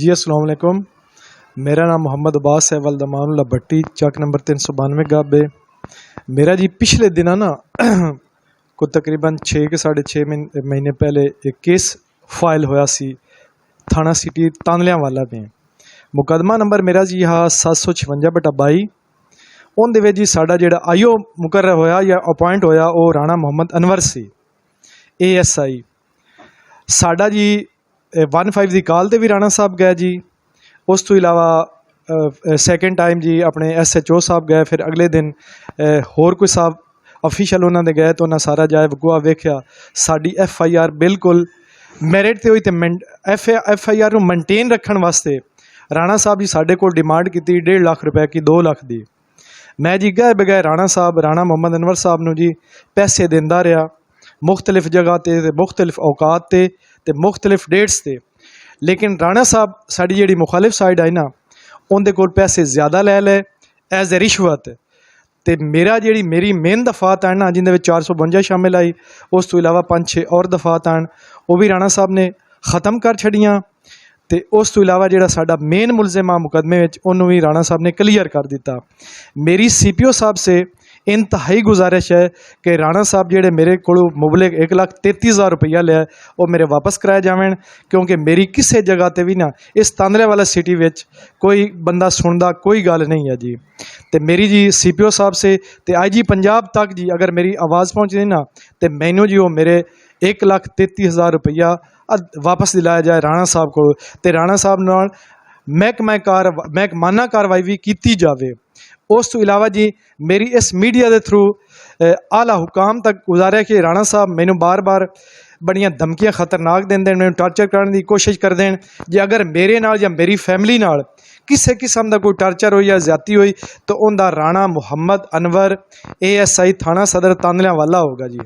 जी अस्सलाम वालेकुम। मेरा नाम मोहम्मद अब्बास है, वल्दमानुल्लाह भट्टी, चक नंबर 392 गाबे। मेरा जी पिछले दिन ना को तकरीबन 6 के 6.5 महीने पहले एक केस फाइल होया सी थाना सिटी तांदलियावाला में। मुकदमा नंबर मेरा जी हा 756/22। उन दे विच जी साडा जिहड़ा आईओ मुकर्रर होया या अपॉइंट होया वो राणा मोहम्मद अनवर सी ASI। साडा जी 15 की कॉल ते भी राणा साहब गए जी। उस तो इलावा सैकेंड टाइम जी अपने SHO साहब गए। फिर अगले दिन होर कोई साहब ऑफिशियल उन्होंने गए तो उन्हें सारा जाए वकूआ वेख्या। साडी FIR बिल्कुल मैरिट ते हुई तो FIR नूं मेनटेन रखने वास्ते राणा साहब जी साडे कोल डिमांड की 1.5 लाख रुपए की 2 लाख दी। मैं जी गए बगैर राणा मोहम्मद अनवर साहब नूं जी पैसे देंदा रहा मुख्तलिफ जगह ते मुख्तलिफ औकात ते मुख्तलिफ डेट्स ते। लेकिन राणा साहब साड़ी जी मुखालिफ साइड आई ना उनके कोल पैसे ज़्यादा लै ले एज ए रिश्वत। तो मेरी मेन दफात है ना जिंदे 452 शामिल आई। उस तो इलावा 5-6 और दफात आन वो भी राणा साहब ने ख़त्म कर छड़ियाँ। तो उस तो इलावा जो साडा मेन मुलजिम आ मुकदमे में उन्होंने भी राणा साहब ने क्लीयर कर दिता। मेरी CPO साहब से इंतहाई गुजारिश है कि राणा साहब जेडे मेरे को मुबलिक 1,33,000 रुपया लिया वो मेरे वापस कराए जावन, क्योंकि मेरी किसी जगह पर भी ना इस तांदलियावाला सिटी में कोई बंदा सुनता कोई गल नहीं है जी। तो मेरी जी CPO साहब से तो IG पंजाब तक जी अगर मेरी आवाज़ पहुँचती ना तो मैनू जी वो मेरे 1,33,000 रुपया वापस दिलाया जाए राणा साहब को। तो राणा साहब नाल महकमाना कार्रवाई भी की जाए। उस तो इलावा जी मेरी इस मीडिया के थ्रू आला हुकाम तक गुजारिश कि राणा साहब मैनू बार बार बड़ियां धमकियां खतरनाक देंदे, मैनू टॉर्चर करने की कोशिश कर दें। जे अगर मेरे नाल या मेरी फैमिली नाल किसी किस्म का कोई टॉर्चर हुई या ज्यादती हुई तो उनका राणा मोहम्मद अनवर ASI थाना सदर तांदलियावाला होगा जी।